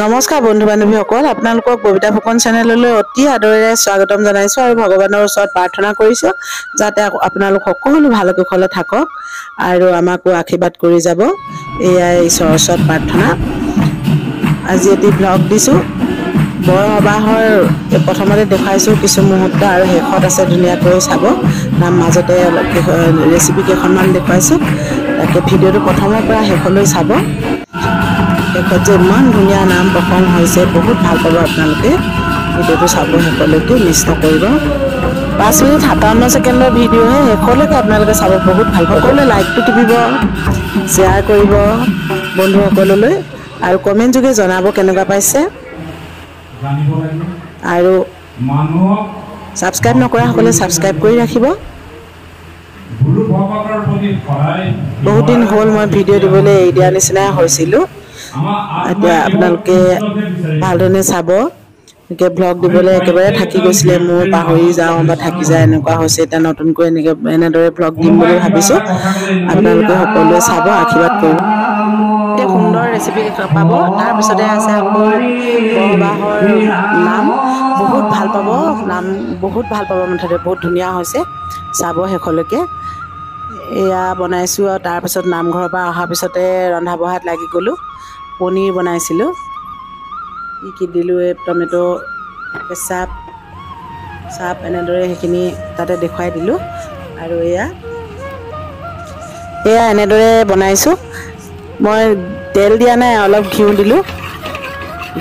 নমস্কাৰ বন্ধু বান্ধৱীসকল, আপোনালোকক কবিতা ফুকন চেনেললৈ অতি আদৰেৰে স্বাগতম জনাইছোঁ আৰু ভগৱানৰ ওচৰত প্ৰাৰ্থনা কৰিছোঁ যাতে আপোনালোক সকলো ভালে কুশলে থাকক আৰু আমাকো আশীৰ্বাদ কৰি যাব। এয়াই ঈশ্বৰৰ ওচৰত প্ৰাৰ্থনা। আজি এটি ব্লগ দিছোঁ। বৰসবাহৰ প্ৰথমতে দেখুৱাইছোঁ কিছু মুহূৰ্ত আৰু শেষত আছে ধুনীয়াকৈ চাব। মাজতে অলপ ৰেচিপি কেইখনমান দেখুৱাইছোঁ, তাকে ভিডিঅ'টো প্ৰথমৰ পৰা শেষলৈ চাব। শেষত যে ইমান ধুনীয়া নাম প্ৰসংগ হৈছে, বহুত ভাল পাব আপোনালোকে। ভিডিঅ'টো চাব শেষলৈকে মিছ নকৰিব। 5 মিনিট 57 ছেকেণ্ডৰ ভিডিঅ'হে, শেষলৈকে আপোনালোকে চাব, বহুত ভাল পাব। সকলোৱে লাইকটো টিপিব, শ্বেয়াৰ কৰিব বন্ধুসকললৈ আৰু কমেণ্ট যোগে জনাব কেনেকুৱা পাইছে। আৰু ছাবস্ক্ৰাইব নকৰাসকলে ছাবস্ক্ৰাইব কৰি ৰাখিব। বহুত দিন হ'ল মই ভিডিঅ' দিবলৈ এৰি দিয়া নিচিনাই হৈছিলোঁ। এতিয়া আপোনালোকে ভালধৰণে চাব। এনেকৈ ভ্লগ দিবলৈ একেবাৰে থাকি গৈছিলে, মোৰ পাহৰি যাওঁ বা থাকি যায়, এনেকুৱা হৈছে। এতিয়া নতুনকৈ এনেদৰে ভ্লগ দিম বুলি ভাবিছোঁ। আপোনালোকে সকলোৱে চাব, আশীৰ্বাদ কৰিব। এতিয়া সুন্দৰ ৰেচিপি পাব। তাৰপিছতে আছে আকৌ বৰসবাহৰ নাম, বহুত ভাল পাব। নাম বহুত ভাল পাব, মুঠতে বহুত ধুনীয়া হৈছে, চাব শেষলৈকে। এয়া বনাইছোঁ আৰু তাৰপিছত নামঘৰৰ পৰা অহাৰ পিছতে ৰন্ধা বঢ়াত লাগি গ'লোঁ। পনীৰ বনাইছিলোঁ। কি দিলোঁ, এই টমেটো কেচাপ চাপ এনেদৰে সেইখিনি তাতে দেখুৱাই দিলোঁ। আৰু এয়া এনেদৰে বনাইছোঁ। মই তেল দিয়া নাই, অলপ ঘিউ দিলোঁ।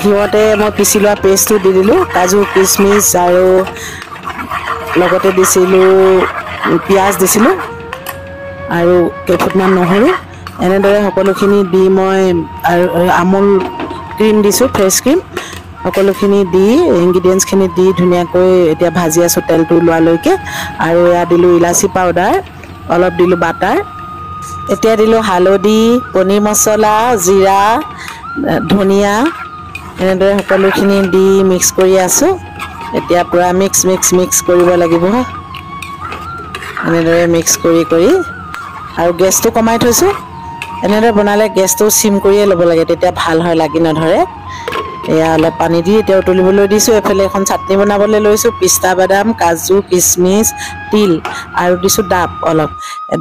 ঘিউতে মই পিচি লোৱা পেষ্টটো দি দিলোঁ, কাজু কিচমিচ আৰু লগতে দিছিলোঁ পিঁয়াজ দিছিলোঁ আৰু কেইফুটমান নহৰু। এনেদৰে সকলোখিনি দি মই আৰু আমুল ক্ৰীম দিছোঁ, ফ্ৰেছ ক্ৰীম। সকলোখিনি দি ইনগ্ৰিডিয়েণ্টছখিনি দি ধুনীয়াকৈ এতিয়া ভাজি আছোঁ তেলটো ওলোৱালৈকে। আৰু এয়া দিলোঁ ইলাচি পাউডাৰ, অলপ দিলোঁ বাটাৰ। এতিয়া দিলোঁ হালধি, পনীৰ মছলা, জিৰা, ধনিয়া। এনেদৰে সকলোখিনি দি মিক্স কৰি আছোঁ। এতিয়া পূৰা মিক্স কৰিব লাগিব। এনেদৰে মিক্স কৰি আৰু গেছটো কমাই থৈছোঁ। এনেদৰে বনালে গেছটো চিম কৰিয়ে ল'ব লাগে, তেতিয়া ভাল হয়, লাগি নধৰে। এয়া অলপ পানী দি এতিয়া উতলিবলৈ দিছোঁ। এইফালে এখন চাটনি বনাবলৈ লৈছোঁ। পিস্তা বাদাম, কাজু কিচমিচ, তিল আৰু দিছোঁ অলপ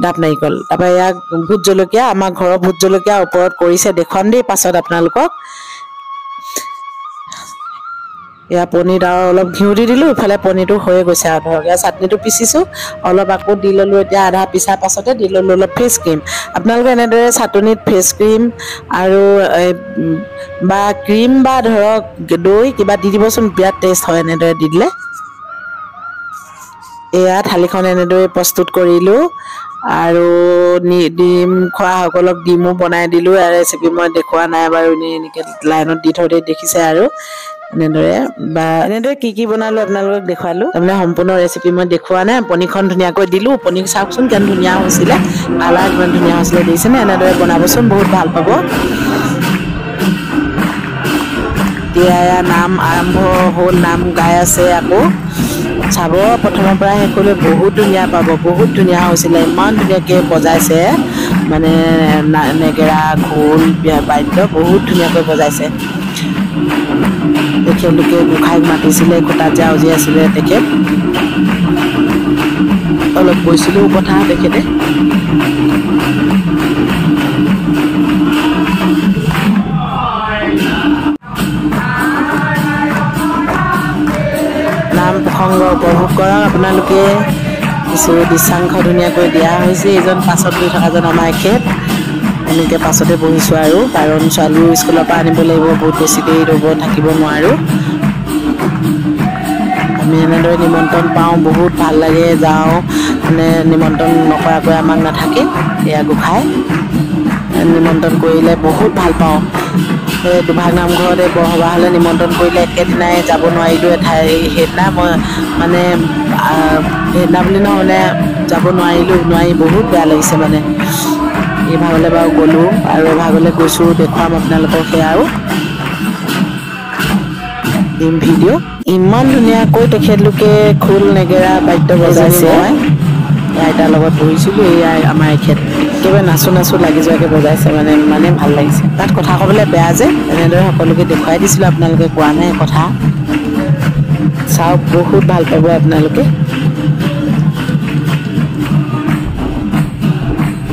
ডাব নাৰিকল। তাৰপৰা এয়া ভোট জলকীয়া, আমাৰ ঘৰৰ ভোট জলকীয়া ওপৰত কৰিছে, দেখুৱাম দেই পাছত আপোনালোকক। এয়া পনীৰত আৰু অলপ ঘিউ দি দিলোঁ। ইফালে পনীৰটো হৈয়ে গৈছে আৰু ধৰক এয়া চাটনিটো পিচিছোঁ, অলপ আকৌ দি ল'লোঁ। এতিয়া আধা পিছাৰ পাছতে দি ল'লোঁ অলপ ফ্ৰেছ ক্ৰীম। আপোনালোকে এনেদৰে চাটনিত ফ্ৰেছ ক্ৰীম আৰু বা ক্ৰীম বা ধৰক দৈ কিবা দি দিবচোন, বিৰাট টেষ্ট হয় এনেদৰে দি দিলে। এয়া থালিখন এনেদৰে প্ৰস্তুত কৰিলোঁ আৰু ডিম খোৱাসকলক ডিমো বনাই দিলোঁ। আৰু ৰেচিপি মই দেখুওৱা নাই বাৰু, এনেকৈ লাইনত দি থওঁতে দেখিছে আৰু এনেদৰে কি বনালোঁ আপোনালোকক দেখুৱালোঁ। তাৰমানে সম্পূৰ্ণ ৰেচিপি মই দেখুওৱা নাই। পনীৰখন ধুনীয়াকৈ দিলোঁ। পনীৰ চাওকচোন কিমান ধুনীয়া হৈছিলে, কালাৰ কিমান ধুনীয়া হৈছিলে, দেখিছেনে? এনেদৰে বনাবচোন, বহুত ভাল পাব। এতিয়া নাম আৰম্ভ হ'ল, নাম গাই আছে আকৌ। চাব প্ৰথমৰ পৰা শেষলৈ, বহুত ধুনীয়া পাব, বহুত ধুনীয়া হৈছিলে। ইমান ধুনীয়াকৈ বজাইছে, মানে নেগেৰা, খোল, বাদ্য বহুত ধুনীয়াকৈ বজাইছে। তেখেতলোকে গোসাঁইক মাতিছিলে, খুটাত যে আউজি আছিলে তেখেত। অলপ কৈছিলোঁ কথা তেখেতে। নাম প্ৰসংগ উপভোগ কৰক আপোনালোকে। কিছু দৃশ্যাংশ ধুনীয়াকৈ দিয়া হৈছে। এইজন পাছত গৈ থকাজন আমাৰ এখেত। এনেকৈ পাছতে বহিছোঁ আৰু, কাৰণ ছোৱালীও স্কুলৰ পৰা আনিব লাগিব, বহুত বেছি দেৰি ৰ'ব থাকিব নোৱাৰোঁ। আমি এনেদৰে নিমন্ত্ৰণ পাওঁ, বহুত ভাল লাগে, যাওঁ। মানে নিমন্ত্ৰণ নকৰাকৈ আমাক নাথাকে। এয়া গোসাঁই নিমন্ত্ৰণ কৰিলে বহুত ভাল পাওঁ। এই দুভাগ নামঘৰতে বৰসবাহ হ'লে নিমন্ত্ৰণ কৰিলে একেদিনাই যাব নোৱাৰিলোঁ এঠাই। সেইদিনা মই মানে সেইদিনা বুলি নহ'লে যাব নোৱাৰি, বহুত বেয়া লাগিছে মানে। এইভাগলৈ বাৰু গ'লোঁ আৰু এভাগলৈ গৈছোঁ, দেখুৱাম আপোনালোকক সেয়াও দিম ভিডিঅ'। ইমান ধুনীয়াকৈ তেখেতলোকে খোল, নেগেৰা বাদ্য বজাইছে। মই আইতাৰ লগত বহিছিলোঁ, এয়াই আমাৰ এখেত। একেবাৰে নাচো নাচো লাগি যোৱাকৈ বজাইছে মানে ভাল লাগিছে। তাত কথা ক'বলৈ বেয়া যে এনেদৰে সকলোকে দেখুৱাই দিছিলোঁ, আপোনালোকে কোৱা নাই কথা। চাওক, বহুত ভাল পাব আপোনালোকে।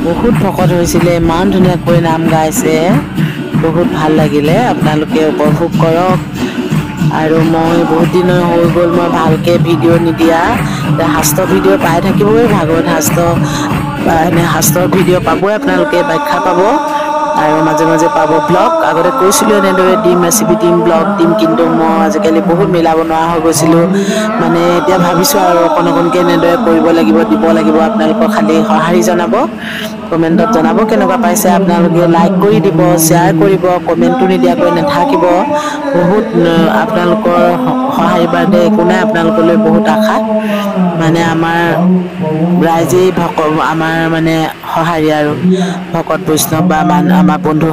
বহুত ভকত হৈছিলে, ইমান ধুনীয়াকৈ নাম গাইছে, বহুত ভাল লাগিলে। আপোনালোকে উপভোগ কৰক। আৰু মই বহুত দিন হৈ গ'ল মই ভালকৈ ভিডিঅ' নিদিয়া, শাস্ত্ৰ ভিডিঅ' পাই থাকিবই, ভাগৱত শাস্ত্ৰ বা এনে শাস্ত্ৰৰ ভিডিঅ' পাবই, আপোনালোকে ব্যাখ্যা পাব আৰু মাজে মাজে পাব ব্লগ। আগতে কৈছিলোঁ এনেদৰে দিম, ৰেচিপি দিম, ব্লগ দিম, কিন্তু মই আজিকালি বহুত মিলাব নোৱাৰা হৈ গৈছিলোঁ। মানে এতিয়া ভাবিছোঁ আৰু অকণ অকণকৈ এনেদৰে কৰিব লাগিব, দিব লাগিব। আপোনালোকক খালি সঁহাৰি জনাব, কমেণ্টত জনাব কেনেকুৱা পাইছে। আপোনালোকে লাইক কৰি দিব, শ্বেয়াৰ কৰিব, কমেণ্টটো নিদিয়াকৈ নাথাকিব। বহুত আপোনালোকৰ সঁহাৰি বাদে একো নাই, আপোনালোকলৈ বহুত আশা। মানে আমাৰ ৰাইজেই আমাৰ মানে সঁহাৰি আৰু ভকত বৈষ্ণৱ বা আমাৰ বন্ধু